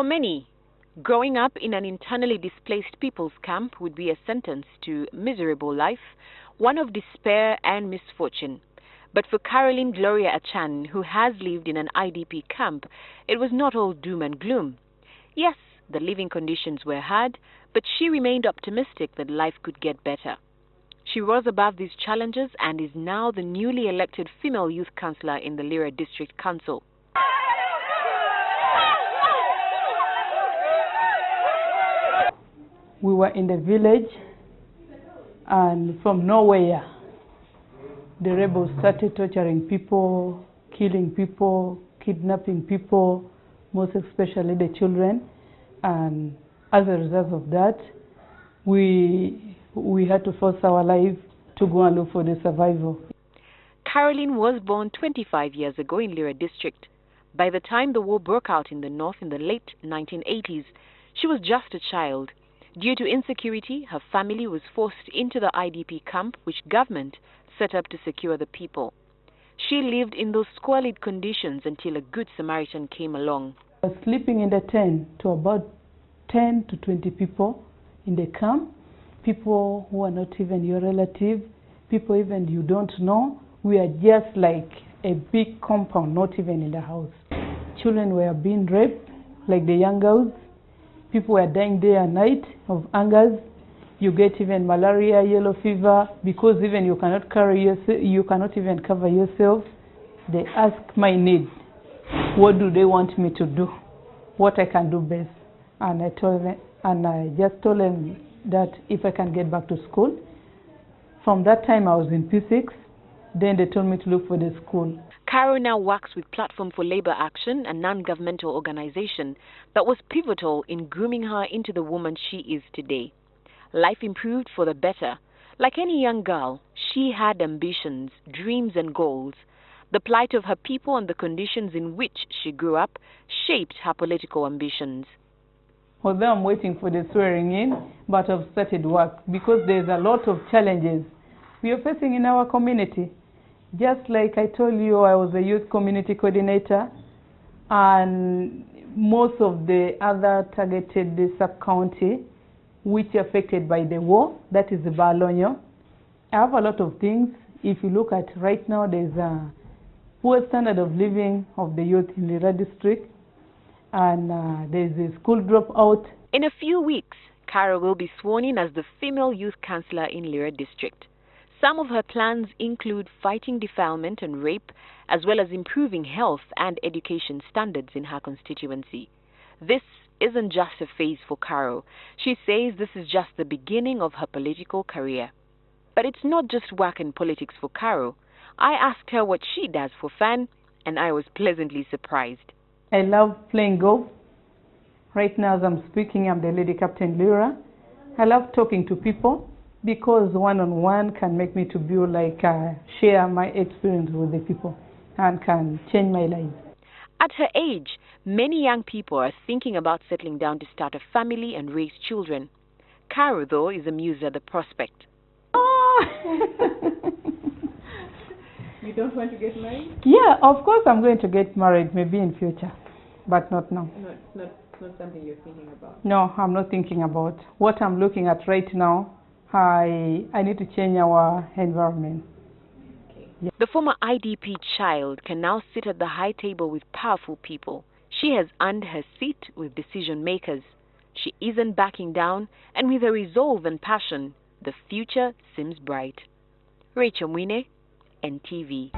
For many, growing up in an internally displaced people's camp would be a sentence to miserable life, one of despair and misfortune. But for Caroline Gloria Acan, who has lived in an IDP camp, it was not all doom and gloom. Yes, the living conditions were hard, but she remained optimistic that life could get better. She rose above these challenges and is now the newly elected female youth councillor in the Lira District Council. We were in the village, and from nowhere, the rebels started torturing people, killing people, kidnapping people, most especially the children. And as a result of that, we had to force our life to go and look for the survival. Caroline was born 25 years ago in Lira District. By the time the war broke out in the north in the late 1980s, she was just a child. Due to insecurity, her family was forced into the IDP camp, which government set up to secure the people. She lived in those squalid conditions until a good Samaritan came along. I was sleeping in the tent to about 10 to 20 people in the camp, people who are not even your relative, people even you don't know. We are just like a big compound, not even in the house. Children were being raped, like the young girls. People were dying day and night of hungers. You get even malaria, yellow fever, because even you cannot even cover yourself. They ask my needs. What do they want me to do? What I can do best? And I just told them that if I can get back to school. From that time I was in P6. Then they told me to look for the school. Caro now works with Platform for Labor Action, a non-governmental organization that was pivotal in grooming her into the woman she is today. Life improved for the better. Like any young girl, she had ambitions, dreams and goals. The plight of her people and the conditions in which she grew up shaped her political ambitions. Although I'm waiting for the swearing in, but I've started work because there's a lot of challenges we are facing in our community. Just like I told you, I was a youth community coordinator, and most of the other targeted sub-county which are affected by the war, that is the Balonyo. I have a lot of things. If you look at right now, there's a poor standard of living of the youth in Lira District, and there's a school dropout. In a few weeks, Caro will be sworn in as the female youth councillor in Lira District. Some of her plans include fighting defilement and rape, as well as improving health and education standards in her constituency. This isn't just a phase for Caro. She says this is just the beginning of her political career. But it's not just work and politics for Caro. I asked her what she does for fun, and I was pleasantly surprised. I love playing golf. Right now as I'm speaking, I'm the lady captain Lira. I love talking to people, because one-on-one can make me to be like share my experience with the people and can change my life. At her age, many young people are thinking about settling down to start a family and raise children. Caro, though, is amused at the prospect. Oh. You don't want to get married? Yeah, of course I'm going to get married, maybe in future, but not now. Not something you're thinking about? No, I'm not thinking about. What I'm looking at right now, I need to change our environment. Okay. Yeah. The former IDP child can now sit at the high table with powerful people. She has earned her seat with decision makers. She isn't backing down, and with her resolve and passion, the future seems bright. Rachel Mwine, NTV.